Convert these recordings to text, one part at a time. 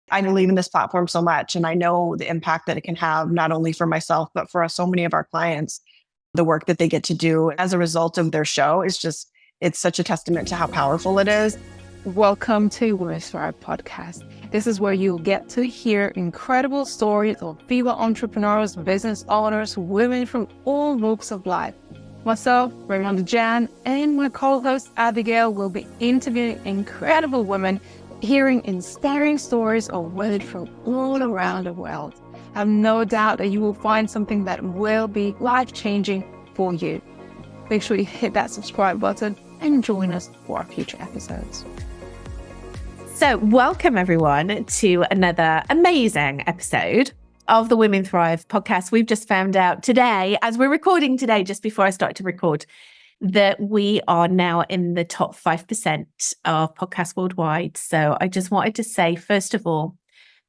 I believe in this platform so much, and I know the impact that it can have, not only for myself, but for so many of our clients. The work that they get to do as a result of their show is just, it's such a testament to how powerful it is. Welcome to Women Thrive Podcast. This is where you'll get to hear incredible stories of female entrepreneurs, business owners, women from all walks of life. Myself, Raymond Jan, and my co-host Abigail will be interviewing incredible women, hearing inspiring stories of women from all around the world. I have no doubt that you will find something that will be life-changing for you. Make sure you hit that subscribe button and join us for our future episodes. So welcome everyone to another amazing episode of the Women Thrive podcast. We've just found out today, as we're recording today, just before I started to record, that we are now in the top 5% of podcasts worldwide. So I just wanted to say, first of all,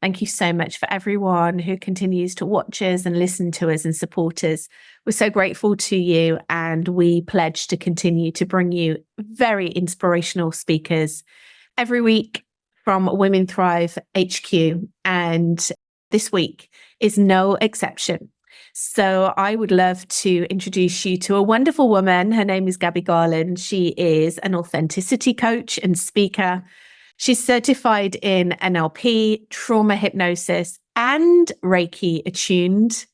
thank you so much for everyone who continues to watch us and listen to us and support us. We're so grateful to you, and we pledge to continue to bring you very inspirational speakers every week from Women Thrive HQ. And this week is no exception. So I would love to introduce you to a wonderful woman. Her name is Gabi Garland. She is an authenticity coach and speaker. She's certified in NLP, trauma hypnosis, and Reiki Attuned.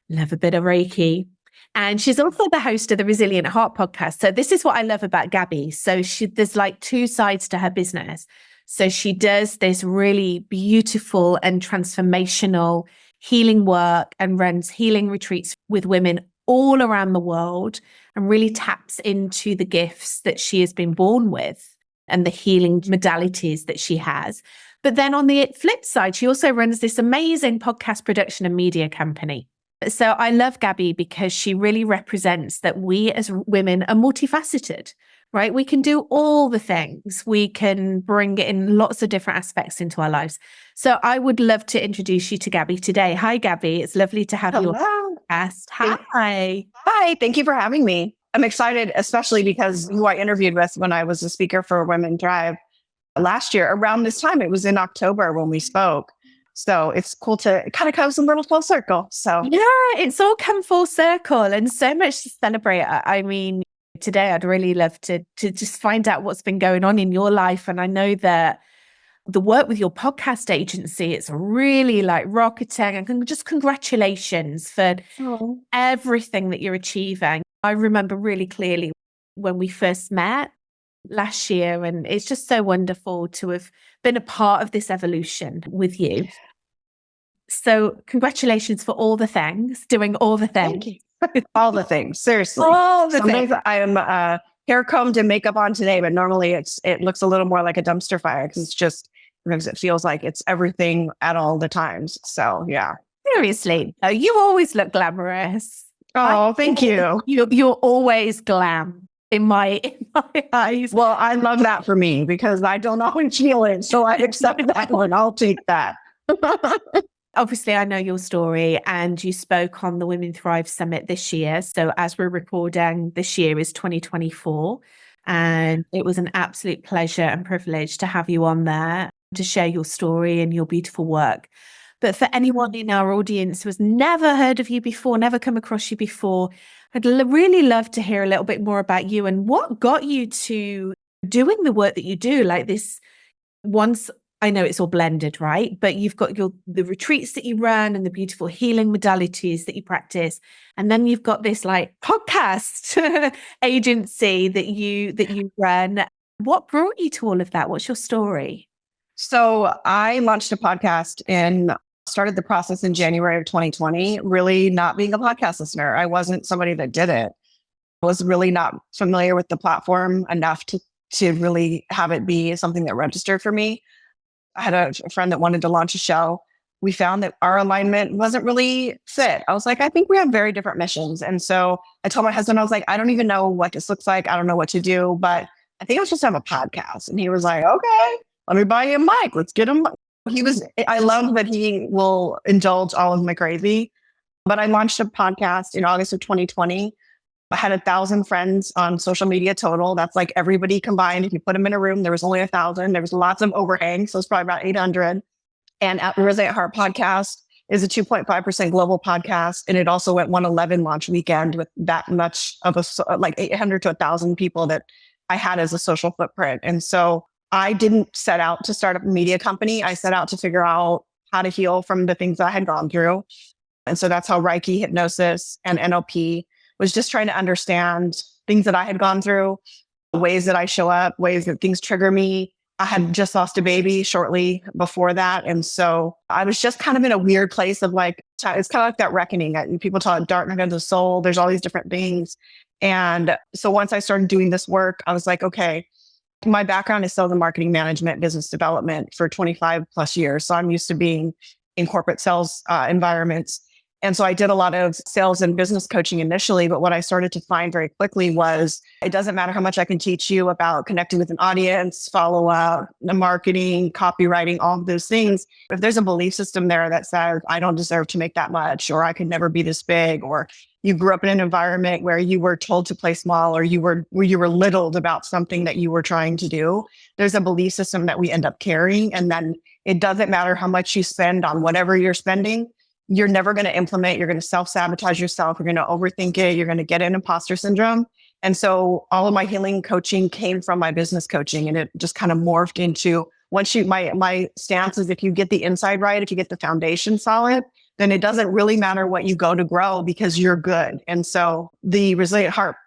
Love a bit of Reiki. And she's also the host of the Resilient Heart podcast. So this is what I love about Gabi. So there's like two sides to her business. So she does this really beautiful and transformational healing work and runs healing retreats with women all around the world and really taps into the gifts that she has been born with and the healing modalities that she has. But then on the flip side, she also runs this amazing podcast production and media company. So I love Gabi because she really represents that we as women are multifaceted, right? We can do all the things. We can bring in lots of different aspects into our lives. So I would love to introduce you to Gabi today. Hi, Gabi. It's lovely to have you on the podcast. Hi. Hi, thank you for having me. I'm excited, especially because who I interviewed with when I was a speaker for Women Thrive last year, around this time, it was in October when we spoke. So it's cool to kind of come a little full circle. So yeah, it's all come full circle and so much to celebrate. I mean, today I'd really love to just find out what's been going on in your life. And I know that the work with your podcast agency, it's really like rocketing, and just congratulations for everything that you're achieving. I remember really clearly when we first met last year, and it's just so wonderful to have been a part of this evolution with you. So congratulations for all the things, doing all the things. thank you. All the things, seriously. All the Sometimes things. I am hair combed and makeup on today, but normally it looks a little more like a dumpster fire because it feels like it's everything at all the times. So yeah. Seriously, you always look glamorous. Oh, thank you. You're always glam in my eyes. Well, I love that for me because I don't always feel it. So I accept that one. I'll take that. Obviously, I know your story, and you spoke on the Women Thrive Summit this year. So as we're recording, this year is 2024. And it was an absolute pleasure and privilege to have you on there to share your story and your beautiful work. But for anyone in our audience who has never heard of you before, never come across you before, I'd really love to hear a little bit more about you and what got you to doing the work that you do. Like this, once I know it's all blended, right? But you've got the retreats that you run and the beautiful healing modalities that you practice. And then you've got this like podcast agency that you run. What brought you to all of that? What's your story? So I launched a podcast and started the process in January of 2020, really not being a podcast listener. I wasn't somebody that did it. I was really not familiar with the platform enough to really have it be something that registered for me. I had a friend that wanted to launch a show. We found that our alignment wasn't really fit. I was like, I think we have very different missions. And so I told my husband, I was like, I don't even know what this looks like. I don't know what to do, but I think I was supposed to have a podcast. And he was like, okay, let me buy you a mic. Let's get him. I love that he will indulge all of my crazy. But I launched a podcast in August of 2020. I had 1,000 friends on social media total. That's like everybody combined. If you put them in a room, there was only 1,000. There was lots of overhang. So it's probably about 800. And Resilient Heart podcast is a 2.5% global podcast. And it also went 111 launch weekend with that much of like 800 to 1,000 people that I had as a social footprint. And so I didn't set out to start up a media company. I set out to figure out how to heal from the things I had gone through. And so that's how Reiki, hypnosis, and NLP was just trying to understand things that I had gone through, ways that I show up, ways that things trigger me. I had just lost a baby shortly before that. And so I was just kind of in a weird place of like, it's kind of like that reckoning. People talk about dark night of the soul. There's all these different things. And so once I started doing this work, I was like, okay, my background is sales and marketing management, business development for 25 plus years. So I'm used to being in corporate sales environments. And so I did a lot of sales and business coaching initially, but what I started to find very quickly was it doesn't matter how much I can teach you about connecting with an audience, follow up, the marketing, copywriting, all of those things. If there's a belief system there that says, I don't deserve to make that much, or I could never be this big, or you grew up in an environment where you were told to play small, or you were belittled about something that you were trying to do, there's a belief system that we end up carrying. And then it doesn't matter how much you spend on whatever you're spending, you're never going to implement. You're going to self-sabotage yourself. You're going to overthink it. You're going to get an imposter syndrome. And so all of my healing coaching came from my business coaching, and it just kind of morphed into my stance is if you get the inside right, if you get the foundation solid, then it doesn't really matter what you go to grow because you're good. And so the Resilient Heart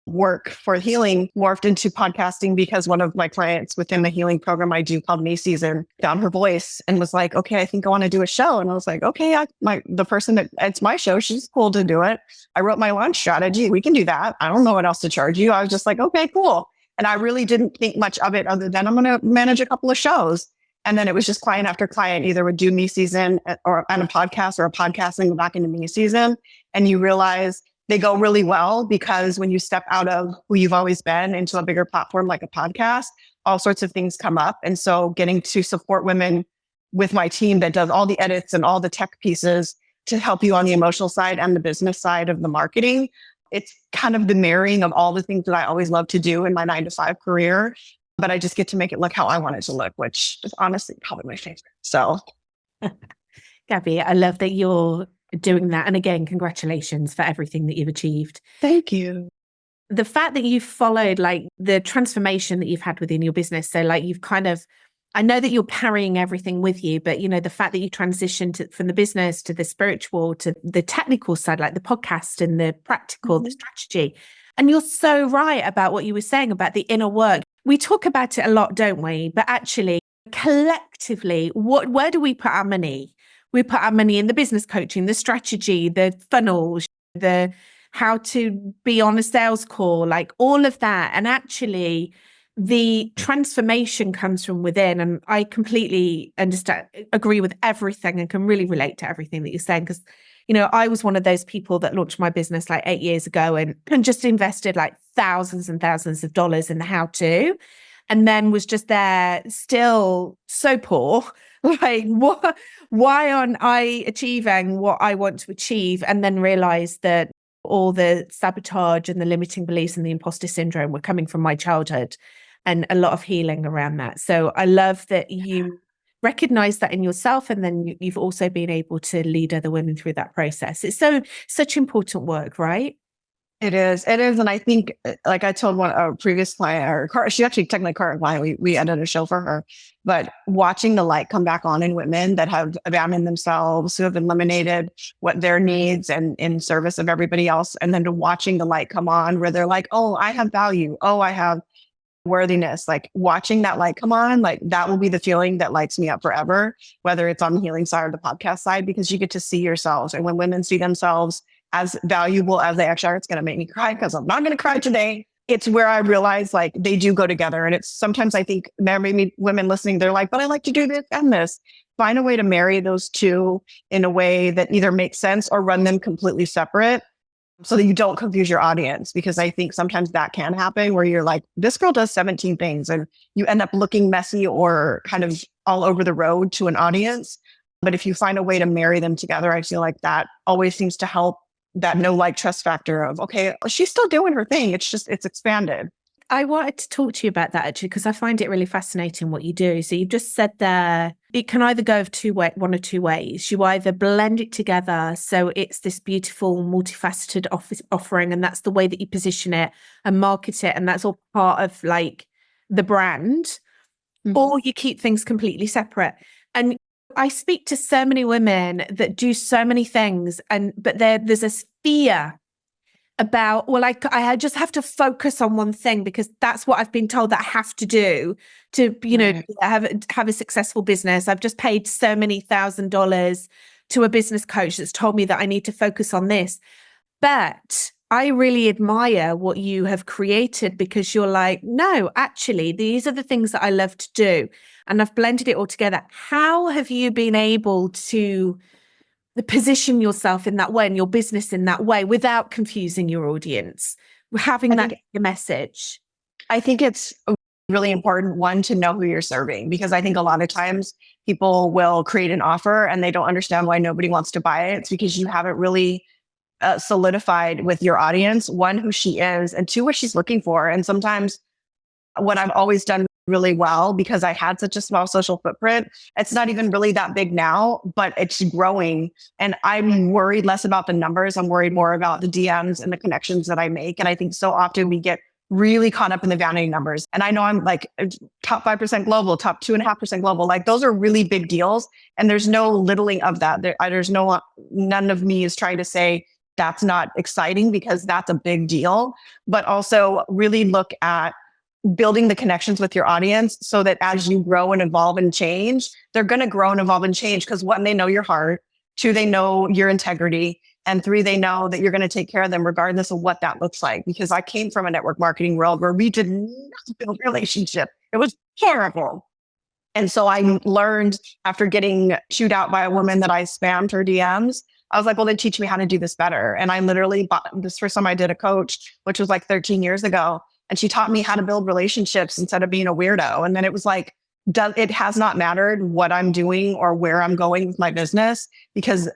work for healing morphed into podcasting because one of my clients within the healing program I do called Me Season found her voice and was like, okay, I think I want to do a show. And I was like, okay, the person that it's my show, she's cool to do it. I wrote my launch strategy. We can do that. I don't know what else to charge you. I was just like, okay, cool. And I really didn't think much of it other than I'm going to manage a couple of shows. And then it was just client after client either would do Me Season or on a podcast or a podcast and go back into Me Season. And you realize they go really well because when you step out of who you've always been into a bigger platform like a podcast, all sorts of things come up. And so getting to support women with my team that does all the edits and all the tech pieces to help you on the emotional side and the business side of the marketing, it's kind of the marrying of all the things that I always loved to do in my 9-to-5 career. But I just get to make it look how I want it to look, which is honestly probably my favorite. So, Gabby, I love that you're doing that. And again, congratulations for everything that you've achieved. Thank you. The fact that you've followed like the transformation that you've had within your business. So like you've kind of, I know that you're carrying everything with you, but you know, the fact that you transitioned from the business to the spiritual to the technical side, like the podcast and the practical, the strategy. And you're so right about what you were saying about the inner work. We talk about it a lot, don't we? But actually, collectively, where do we put our money? We put our money in the business coaching, the strategy, the funnels, the how to be on a sales call, like all of that. And actually, the transformation comes from within. And I completely agree with everything and can really relate to everything that you're saying. Because, you know, I was one of those people that launched my business like 8 years ago and just invested like thousands and thousands of dollars in the how-to. And then was just there still so poor. Like, why aren't I achieving what I want to achieve? And then realized that all the sabotage and the limiting beliefs and the imposter syndrome were coming from my childhood and a lot of healing around that. So I love that you recognize that in yourself. And then you've also been able to lead other women through that process. It's such important work, right? It is. And I think, like I told a previous client, she actually technically current client, we edited a show for her, but watching the light come back on in women that have abandoned themselves, who have eliminated what their needs and in service of everybody else. And then to watching the light come on where they're like, oh, I have value. Oh, I have worthiness. Like watching that light come on, like that will be the feeling that lights me up forever, whether it's on the healing side or the podcast side, because you get to see yourselves. And when women see themselves as valuable as they actually are, it's going to make me cry because I'm not going to cry today. It's where I realize like they do go together. And it's sometimes I think there may be women listening, they're like, but I like to do this and this. Find a way to marry those two in a way that either makes sense or run them completely separate so that you don't confuse your audience. Because I think sometimes that can happen where you're like, this girl does 17 things and you end up looking messy or kind of all over the road to an audience. But if you find a way to marry them together, I feel like that always seems to help that no like trust factor of, okay, she's still doing her thing. It's expanded. I wanted to talk to you about that actually, because I find it really fascinating what you do. So you've just said there it can either go of one or two ways. You either blend it together so it's this beautiful, multifaceted offering, and that's the way that you position it and market it, and that's all part of like the brand, or you keep things completely separate. And I speak to so many women that do so many things, but there's a fear about, well, I just have to focus on one thing because that's what I've been told that I have to do to, have a successful business. I've just paid so many $1,000s to a business coach that's told me that I need to focus on this. But I really admire what you have created, because you're like, no, actually, these are the things that I love to do. And I've blended it all together. How have you been able to position yourself in that way and your business in that way without confusing your audience, having that message? I think it's really important, one, to know who you're serving, because I think a lot of times people will create an offer and they don't understand why nobody wants to buy it. It's because you haven't really solidified with your audience, one, who she is, and two, what she's looking for. And sometimes what I've always done really well, because I had such a small social footprint, it's not even really that big now, but it's growing. And I'm worried less about the numbers. I'm worried more about the DMs and the connections that I make. And I think so often we get really caught up in the vanity numbers. And I know I'm like top 5% global, top 2.5% global. Like those are really big deals. And there's no littling of that. None of me is trying to say that's not exciting, because that's a big deal. But also really look at building the connections with your audience so that as you grow and evolve and change, they're going to grow and evolve and change, because one, they know your heart, two, they know your integrity, and three, they know that you're going to take care of them regardless of what that looks like. Because I came from a network marketing world where we did not build relationship. It was terrible. And so I learned, after getting chewed out by a woman that I spammed her DMs, I was like, well, then teach me how to do this better. And I literally bought this first time I did a coach, which was like 13 years ago. And she taught me how to build relationships instead of being a weirdo. And then it was like, it has not mattered what I'm doing or where I'm going with my business, because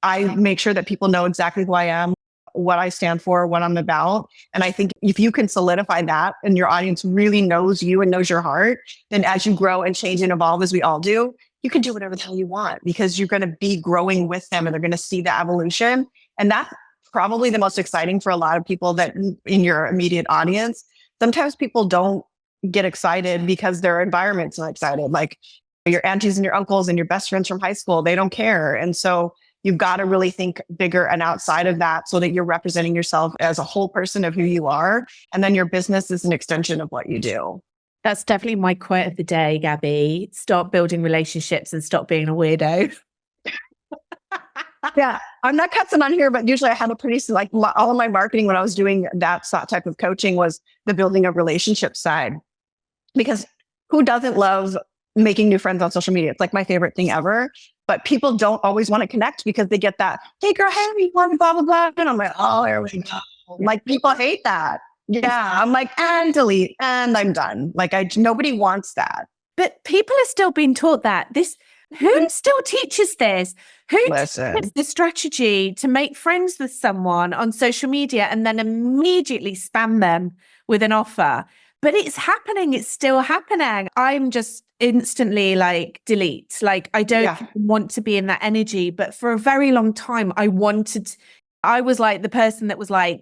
I make sure that people know exactly who I am, what I stand for, what I'm about. And I think if you can solidify that and your audience really knows you and knows your heart, then as you grow and change and evolve, as we all do, you can do whatever the hell you want, because you're going to be growing with them and they're going to see the evolution. And that's probably the most exciting for a lot of people that in your immediate audience. Sometimes people don't get excited because their environment's not excited. Like your aunties and your uncles and your best friends from high school, they don't care. And so you've got to really think bigger and outside of that, so that you're representing yourself as a whole person of who you are. And then your business is an extension of what you do. That's definitely my quote of the day, Gabby. Start building relationships and stop being a weirdo. Yeah, I'm not cussing on here, but usually I had a pretty, all of my marketing when I was doing that type of coaching was the building of relationship side. Because who doesn't love making new friends on social media? It's like my favorite thing ever. But people don't always want to connect because they get that, hey girl, hey, you want blah, blah, blah. And I'm like, oh, there we go. Like people hate that. Yeah, I'm like, and delete, and I'm done. Like nobody wants that. But people are still being taught that. Who still teaches this? Who teaches the strategy to make friends with someone on social media and then immediately spam them with an offer? But it's happening. It's still happening. I'm just instantly like, delete. Like, I don't want to be in that energy. But for a very long time, I was like the person that was like,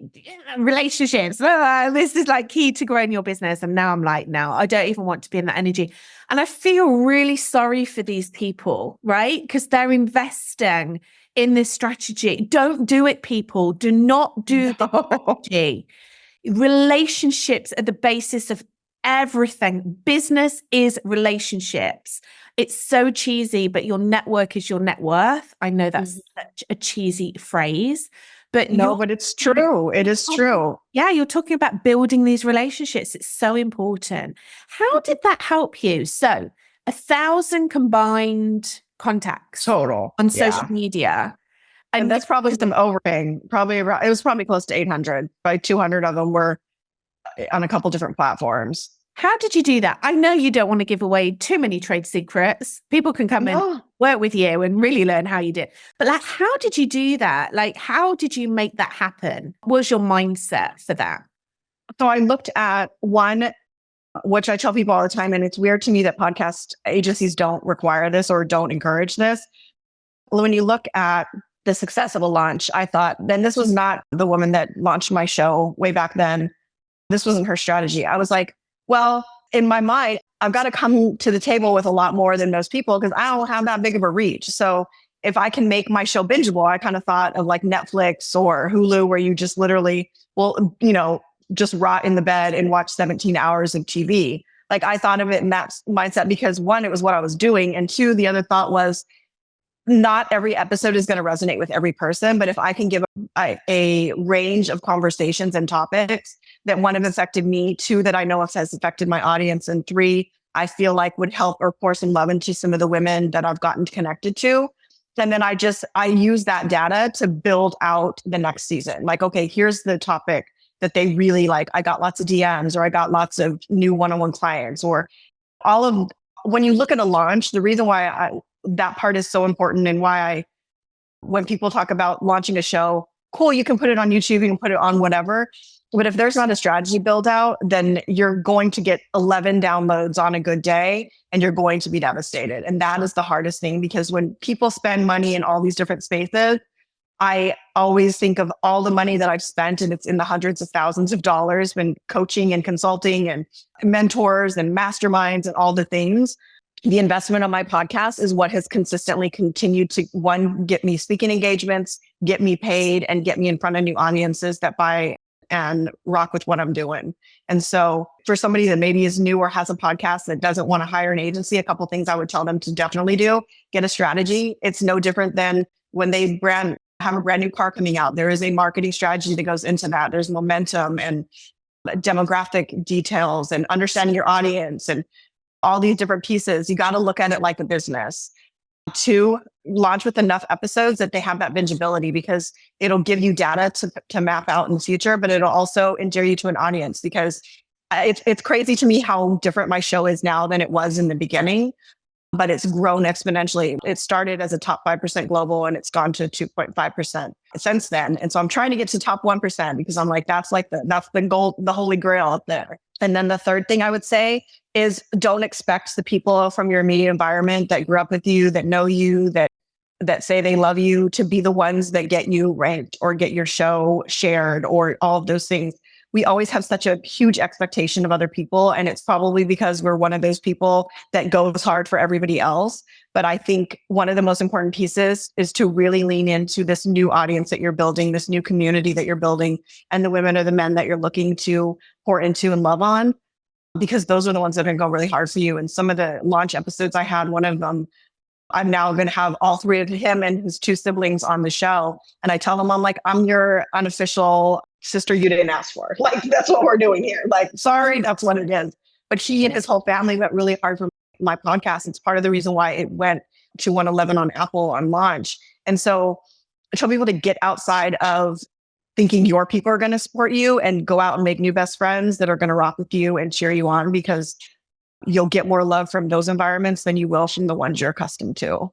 relationships, this is like key to growing your business. And now I'm like, no, I don't even want to be in that energy. And I feel really sorry for these people, right? Because they're investing in this strategy. Don't do it, people. Do not do the strategy. Relationships are the basis of everything. Business is relationships. It's so cheesy, but your network is your net worth. I know that's such a cheesy phrase, but but it's true. It is true. Yeah, you're talking about building these relationships. It's so important. How did that help you? So 1,000 combined contacts total on social media. And that's probably some overcame. It was probably close to 800. By 200 of them were on a couple different platforms. How did you do that? I know you don't want to give away too many trade secrets. People can come and work with you and really learn how you did. But like, how did you do that? Like, how did you make that happen? What was your mindset for that? So I looked at one, which I tell people all the time. And it's weird to me that podcast agencies don't require this or don't encourage this. When you look at the success of a launch, I thought, then this was not the woman that launched my show way back then. This wasn't her strategy. I was like, well, in my mind, I've got to come to the table with a lot more than most people because I don't have that big of a reach. So if I can make my show bingeable, I kind of thought of like Netflix or Hulu, where you just literally will, just rot in the bed and watch 17 hours of TV. Like I thought of it in that mindset because one, it was what I was doing. And two, the other thought was not every episode is going to resonate with every person. But if I can give a range of conversations and topics that one have affected me, two, that I know has affected my audience, and three, I feel like would help or pour some love into some of the women that I've gotten connected to. And then I use that data to build out the next season. Like, okay, here's the topic that they really like. I got lots of DMs, or I got lots of new one-on-one clients, or all of, when you look at a launch, the reason why that part is so important, and why when people talk about launching a show, cool, you can put it on YouTube, you can put it on whatever. But if there's not a strategy build out, then you're going to get 11 downloads on a good day and you're going to be devastated. And that is the hardest thing, because when people spend money in all these different spaces, I always think of all the money that I've spent, and it's in the hundreds of thousands of dollars when coaching and consulting and mentors and masterminds and all the things. The investment on my podcast is what has consistently continued to, one, get me speaking engagements, get me paid, and get me in front of new audiences that buy and rock with what I'm doing. And so for somebody that maybe is new or has a podcast that doesn't want to hire an agency, a couple of things I would tell them to definitely do: get a strategy. It's no different than when they have a brand new car coming out. There is a marketing strategy that goes into that. There's momentum and demographic details and understanding your audience and all these different pieces. You got to look at it like a business. Two, launch with enough episodes that they have that bingeability, because it'll give you data to map out in the future, but it'll also endear you to an audience, because it's crazy to me how different my show is now than it was in the beginning, but it's grown exponentially. It started as a top 5% global, and it's gone to 2.5% since then. And so I'm trying to get to top 1%, because I'm like, that's the goal, the holy grail up there. And then the third thing I would say is, don't expect the people from your immediate environment that grew up with you, that know you, that say they love you, to be the ones that get you ranked or get your show shared or all of those things. We always have such a huge expectation of other people. And it's probably because we're one of those people that goes hard for everybody else. But I think one of the most important pieces is to really lean into this new audience that you're building, this new community that you're building, and the women or the men that you're looking to pour into and love on, because those are the ones that are going to go really hard for you. And some of the launch episodes I had, one of them, I'm now going to have all three of him and his two siblings on the show. And I tell them, I'm like, I'm your unofficial sister you didn't ask for. Like, that's what we're doing here. Like, sorry, that's what it is. But he and his whole family went really hard for my podcast. It's part of the reason why it went to 111 on Apple on launch. And so I tell people to get outside of thinking your people are going to support you, and go out and make new best friends that are going to rock with you and cheer you on, because you'll get more love from those environments than you will from the ones you're accustomed to.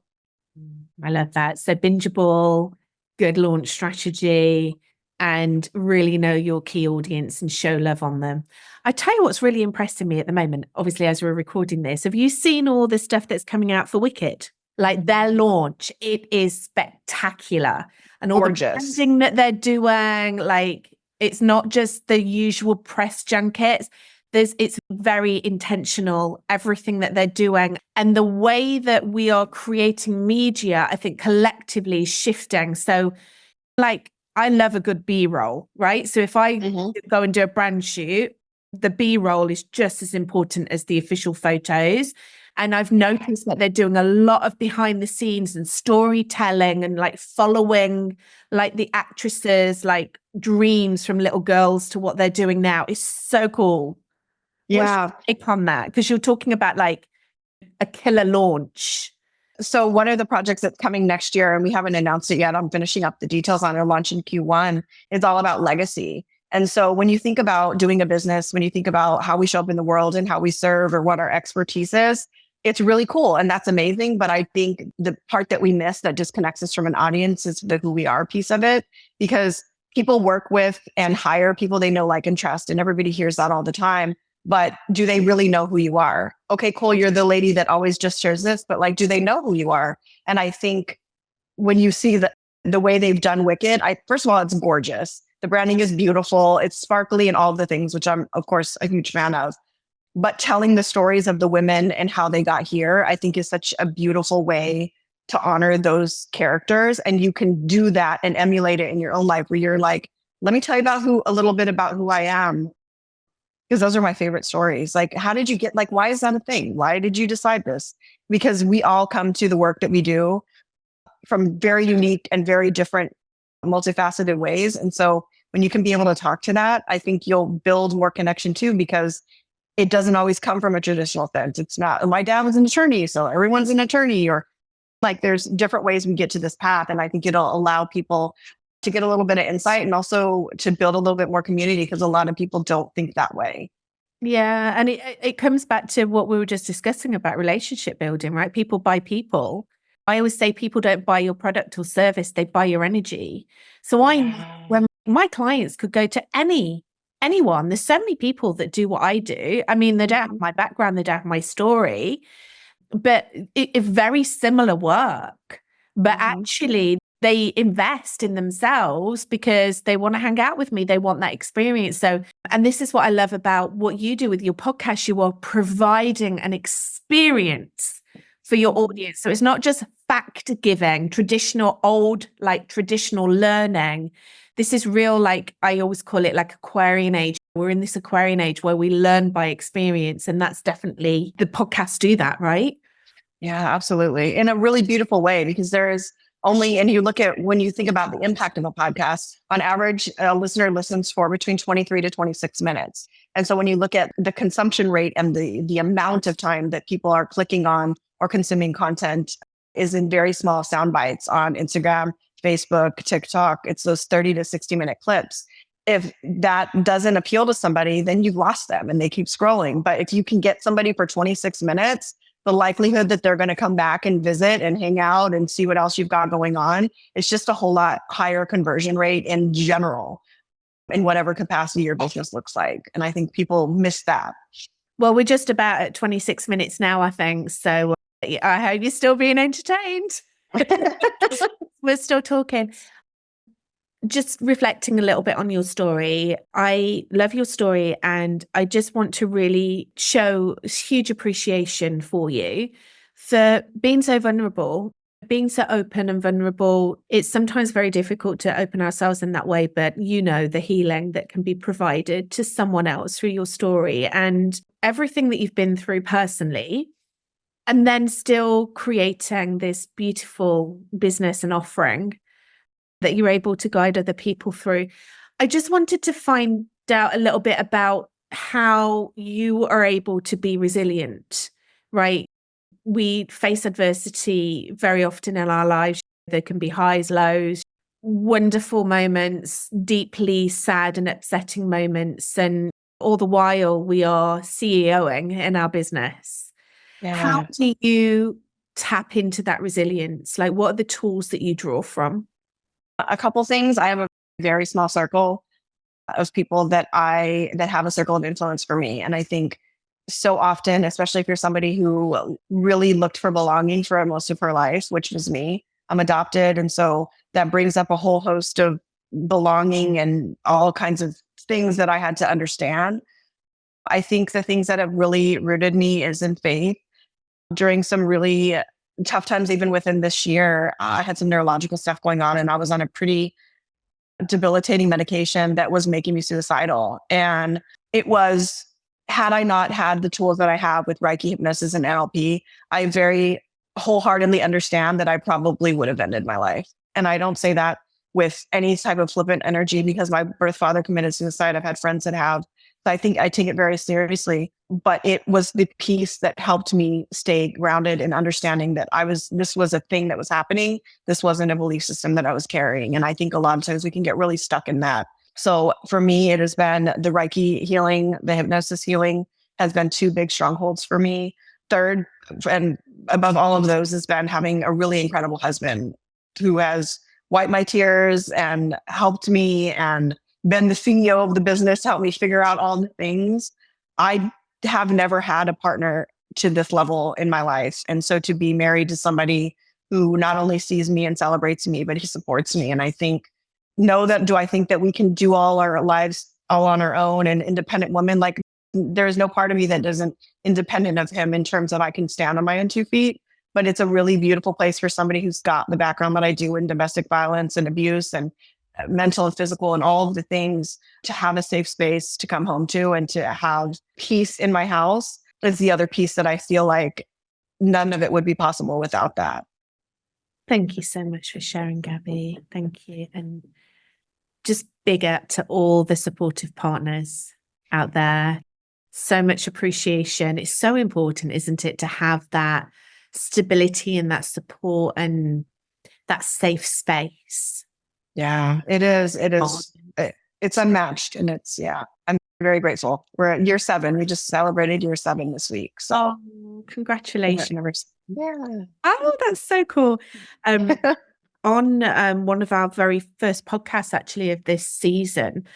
I love that. So bingeable, good launch strategy, and really know your key audience and show love on them. I tell you what's really impressing me at the moment, obviously, as we're recording this, have you seen all the stuff that's coming out for Wicked? Like their launch, it is spectacular. And all Gorgeous. The branding that they're doing, like, it's not just the usual press junkets. It's very intentional, everything that they're doing. And the way that we are creating media, I think collectively shifting. So like, I love a good B-roll, right? So if I go and do a brand shoot, the B-roll is just as important as the official photos. And I've noticed that they're doing a lot of behind the scenes and storytelling, and like following like the actresses, like dreams from little girls to what they're doing now. It's so cool. Yeah. Take on that, because you're talking about like a killer launch. So one of the projects that's coming next year, and we haven't announced it yet, I'm finishing up the details on it, launch in Q1, is all about legacy. And so when you think about doing a business, when you think about how we show up in the world and how we serve or what our expertise is, it's really cool. And that's amazing. But I think the part that we miss that disconnects us from an audience is the who we are piece of it, because people work with and hire people they know, like, and trust. And everybody hears that all the time. but do they really know who you are? Okay, cool. You're the lady that always just shares this, but like, do they know who you are? And I think when you see the way they've done Wicked, first of all, it's gorgeous. The branding is beautiful. It's sparkly and all the things, which I'm, of course, a huge fan of. But telling the stories of the women and how they got here, I think is such a beautiful way to honor those characters. And you can do that and emulate it in your own life where you're like, let me tell you a little bit about who I am. Because those are my favorite stories. Like, how did you get, like, why is that a thing? Why did you decide this? Because we all come to the work that we do from very unique and very different, multifaceted ways. And so when you can be able to talk to that, I think you'll build more connection too, because it doesn't always come from a traditional sense. It's not, my dad was an attorney, so everyone's an attorney, or like there's different ways we get to this path. And I think it'll allow people to get a little bit of insight and also to build a little bit more community, because a lot of people don't think that way. Yeah. And it comes back to what we were just discussing about relationship building, right? People buy people. I always say people don't buy your product or service, they buy your energy. So when my clients could go to anyone, there's so many people that do what I do. I mean, they don't have my background, they don't have my story, but it's very similar work. But actually, they invest in themselves because they want to hang out with me. They want that experience. So, and this is what I love about what you do with your podcast. You are providing an experience for your audience. So it's not just fact giving, traditional learning. This is real, like I always call it like Aquarian age. We're in this Aquarian age where we learn by experience. And that's definitely, the podcasts do that, right? Yeah, absolutely. In a really beautiful way, because there is only, and you look at, when you think about the impact of a podcast, on average, a listener listens for between 23 to 26 minutes. And so when you look at the consumption rate and the amount of time that people are clicking on or consuming content is in very small sound bites on Instagram, Facebook, TikTok, it's those 30 to 60 minute clips. If that doesn't appeal to somebody, then you've lost them and they keep scrolling. But if you can get somebody for 26 minutes, the likelihood that they're going to come back and visit and hang out and see what else you've got going on, it's just a whole lot higher conversion rate in general, in whatever capacity your business looks like. And I think people miss that. Well, we're just about at 26 minutes now, I think. So I hope you're still being entertained. We're still talking. Just reflecting a little bit on your story. I love your story, and I just want to really show huge appreciation for you for being so vulnerable, being so open and vulnerable. It's sometimes very difficult to open ourselves in that way, but you know the healing that can be provided to someone else through your story and everything that you've been through personally, and then still creating this beautiful business and offering that you're able to guide other people through. I just wanted to find out a little bit about how you are able to be resilient, right? We face adversity very often in our lives. There can be highs, lows, wonderful moments, deeply sad and upsetting moments. And all the while we are CEOing in our business. Yeah. How do you tap into that resilience? Like, what are the tools that you draw from? A couple things. I have a very small circle of people that have a circle of influence for me. And I think so often, especially if you're somebody who really looked for belonging for most of her life, which was me, I'm adopted. And so that brings up a whole host of belonging and all kinds of things that I had to understand. I think the things that have really rooted me is in faith. During some really tough times, even within this year, I had some neurological stuff going on, and I was on a pretty debilitating medication that was making me suicidal. And it was, had I not had the tools that I have with Reiki, hypnosis, and NLP, I very wholeheartedly understand that I probably would have ended my life. And I don't say that with any type of flippant energy, because my birth father committed suicide. I've had friends that have. So I think I take it very seriously, but it was the piece that helped me stay grounded in understanding that this was a thing that was happening. This wasn't a belief system that I was carrying. And I think a lot of times we can get really stuck in that. So for me, it has been the Reiki healing, the hypnosis healing has been two big strongholds for me. Third, and above all of those, has been having a really incredible husband who has wiped my tears and helped me and been the CEO of the business, helped me figure out all the things. I have never had a partner to this level in my life. And so to be married to somebody who not only sees me and celebrates me, but he supports me. And I think, do I think that we can do all our lives all on our own and independent women? Like, there's no part of me that isn't independent of him in terms of I can stand on my own 2 feet. But it's a really beautiful place for somebody who's got the background that I do in domestic violence and abuse and mental and physical and all of the things, to have a safe space to come home to and to have peace in my house is the other piece that I feel like none of it would be possible without that. Thank you so much for sharing, Gabby. Thank you. And just big up to all the supportive partners out there. So much appreciation. It's so important, isn't it, to have that stability and that support and that safe space. Yeah, it is. It's unmatched. And I'm very grateful. We're at year 7. We just celebrated year 7 this week. So congratulations. Yeah. Oh, that's so cool. On one of our very first podcasts, actually, of this season,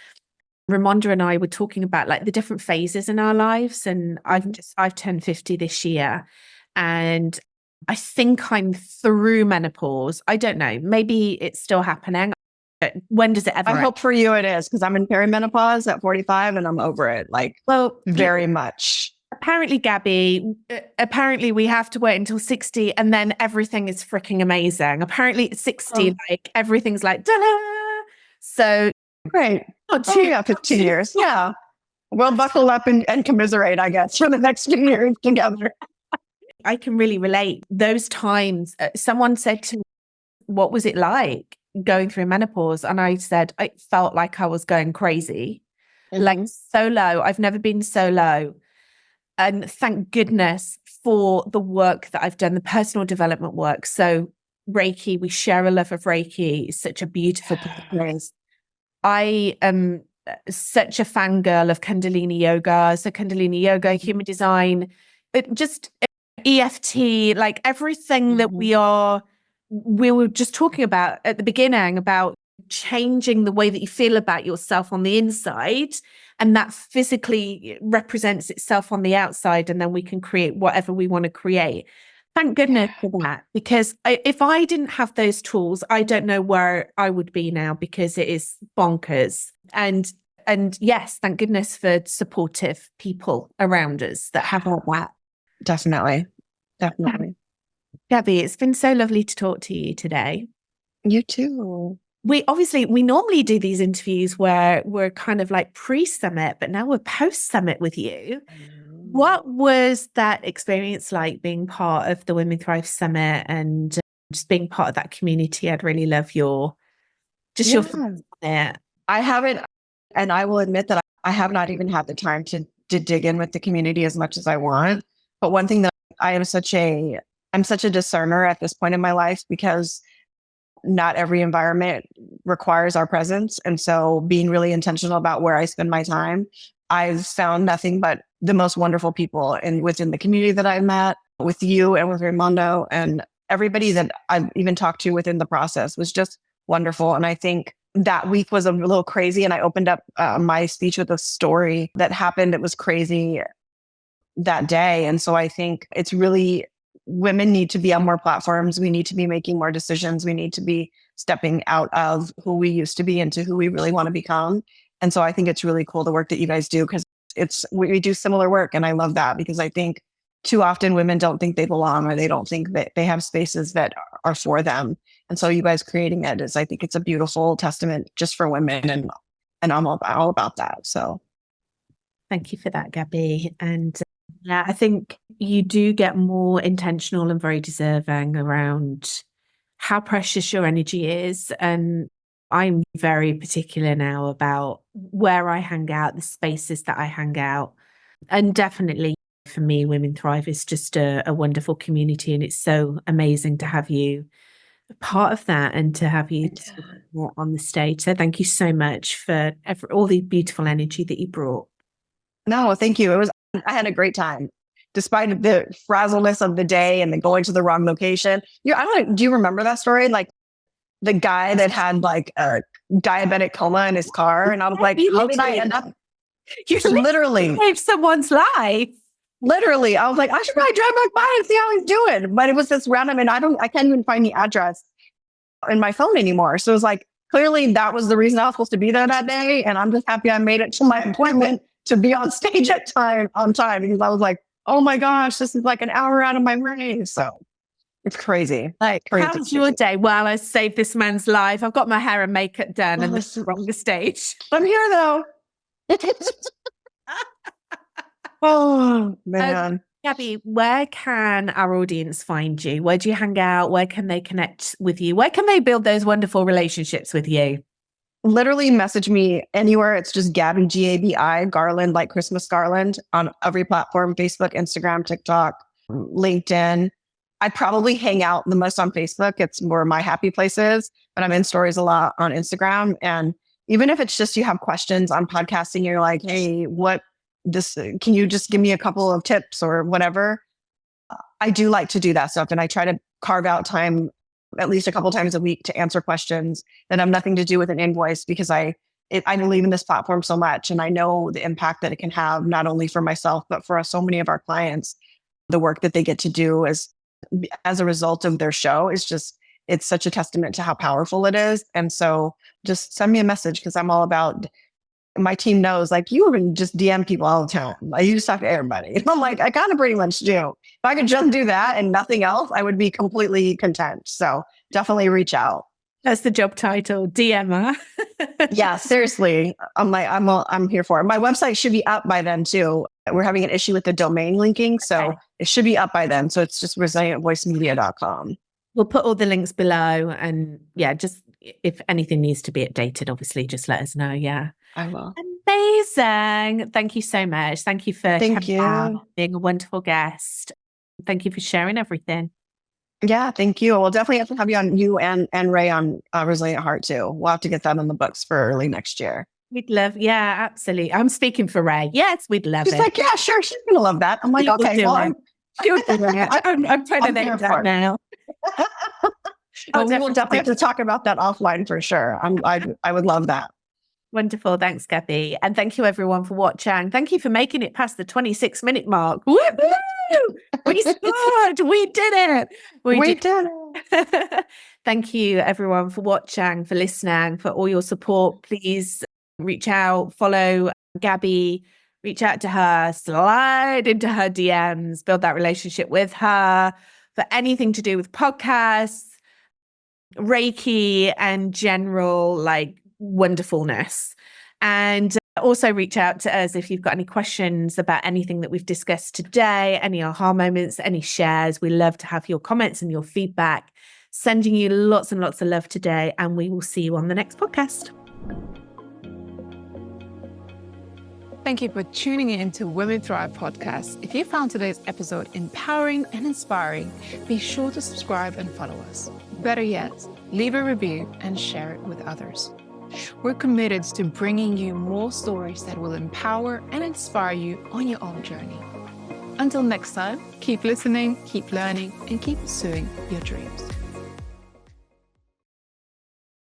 Ramonda and I were talking about like the different phases in our lives. And I've turned 50 this year. And I think I'm through menopause. I don't know. Maybe it's still happening. When does it ever I end? hope for you it is, because I'm in perimenopause at 45 and I'm over it. Like, Well, very much. Apparently, Gabby, we have to wait until 60 and then everything is freaking amazing. Apparently at 60, like everything's like, da-da! So Great. 15 years. Yeah. We'll buckle up and commiserate, I guess, for the next few years together. I can really relate. Those times, someone said to me, what was it like going through menopause? And I said, I felt like I was going crazy, like so low. I've never been so low. And thank goodness for the work that I've done, the personal development work. So Reiki, we share a love of Reiki. It's such a beautiful practice. I am such a fangirl of Kundalini yoga. So Kundalini yoga, human design, just EFT, like everything that we were just talking about at the beginning about changing the way that you feel about yourself on the inside, and that physically represents itself on the outside, and then we can create whatever we want to create. Thank goodness for that, because if I didn't have those tools, I don't know where I would be now, because it is bonkers. And yes, thank goodness for supportive people around us that have all that. Definitely. Gabby, it's been so lovely to talk to you today. You too. We normally do these interviews where we're kind of like pre-summit, but now we're post-summit with you. What was that experience like, being part of the Women Thrive Summit and just being part of that community? I'd really love your thoughts on it. I haven't, and I will admit that I have not even had the time to dig in with the community as much as I want. But one thing that I'm such a discerner at this point in my life, because not every environment requires our presence. And so being really intentional about where I spend my time, I've found nothing but the most wonderful people within the community that I've met, with you and with Raimondo, and everybody that I've even talked to within the process was just wonderful. And I think that week was a little crazy. And I opened up my speech with a story that happened. It was crazy that day. And so I think it's really, women need to be on more platforms. We need to be making more decisions. We need to be stepping out of who we used to be into who we really want to become. And so I think it's really cool the work that you guys do, because we do similar work. And I love that, because I think too often women don't think they belong, or they don't think that they have spaces that are for them. And so you guys creating it I think it's a beautiful testament just for women, and I'm all about that. So thank you for that, Gabby. And I think you do get more intentional and very deserving around how precious your energy is. And I'm very particular now about where I hang out, the spaces that I hang out. And definitely for me, Women Thrive is just a wonderful community. And it's so amazing to have you a part of that and to have you on the stage. So thank you so much for all the beautiful energy that you brought. No, thank you. I had a great time, despite the frazzleness of the day and the going to the wrong location. Do you remember that story? Like the guy that had like a diabetic coma in his car, and I was like, how did I end up? You Literally. saved someone's life. Literally, I was like, I should probably drive back by and see how he's doing. But it was this random, and I can't even find the address in my phone anymore. So it was like, clearly that was the reason I was supposed to be there that day. And I'm just happy I made it to my appointment to be on stage on time, because I was like, oh my gosh, this is like an hour out of my way. So it's crazy. Like, Crazy. how's your day? Well, I saved this man's life. I've got my hair and makeup done and this is wrong the stage. I'm here though. Oh man. Gabby, where can our audience find you? Where do you hang out? Where can they connect with you? Where can they build those wonderful relationships with you? Literally message me anywhere. It's just Gabi, Gabi Garland, like Christmas garland, on every platform: Facebook, Instagram, TikTok, LinkedIn. I probably hang out the most on Facebook. It's where my happy place is, but I'm in stories a lot on Instagram. And even if it's just you have questions on podcasting, you're like, hey, can you just give me a couple of tips or whatever? I do like to do that stuff. And I try to carve out time at least a couple times a week to answer questions that have nothing to do with an invoice, because I believe in this platform so much. And I know the impact that it can have, not only for myself, but for so many of our clients. The work that they get to do as a result of their show is it's such a testament to how powerful it is. And so just send me a message, because I'm all about, my team knows, like, you even just DM people all the time. Like, you just talk to everybody. And I'm like, I kind of pretty much do. If I could just do that and nothing else, I would be completely content. So definitely reach out. That's the job title, DMer. Yeah, seriously. I'm here for it. My website should be up by then too. We're having an issue with the domain linking. So It should be up by then. So it's just resilientvoicemedia.com. We'll put all the links below. And yeah, just if anything needs to be updated, obviously just let us know. Yeah. I will. Amazing. Thank you so much. Thank you for being a wonderful guest. Thank you for sharing everything. Yeah, thank you. We'll definitely have to have you and Ray on Resilient Heart too. We'll have to get that in the books for early next year. We'd love, yeah, absolutely. I'm speaking for Ray. Yes, we'd love it. She's like, yeah, sure. She's going to love that. I'm like, okay, well, I'm trying to make that now. We will definitely have to talk about that offline for sure. I would love that. Wonderful. Thanks, Gabby. And thank you everyone for watching. Thank you for making it past the 26-minute mark. Woo-hoo! We scored. We did it. We did it. Thank you everyone for watching, for listening, for all your support. Please reach out, follow Gabby, reach out to her, slide into her DMs, build that relationship with her for anything to do with podcasts, Reiki, and general like wonderfulness. And also reach out to us if you've got any questions about anything that we've discussed today, any aha moments, any shares. We love to have your comments and your feedback. Sending you lots and lots of love today, and we will see you on the next podcast. Thank you for tuning in to Women Thrive podcast. If you found today's episode empowering and inspiring, be sure to subscribe and follow us. Better yet, leave a review and share it with others. We're committed to bringing you more stories that will empower and inspire you on your own journey. Until next time, keep listening, keep learning, and keep pursuing your dreams.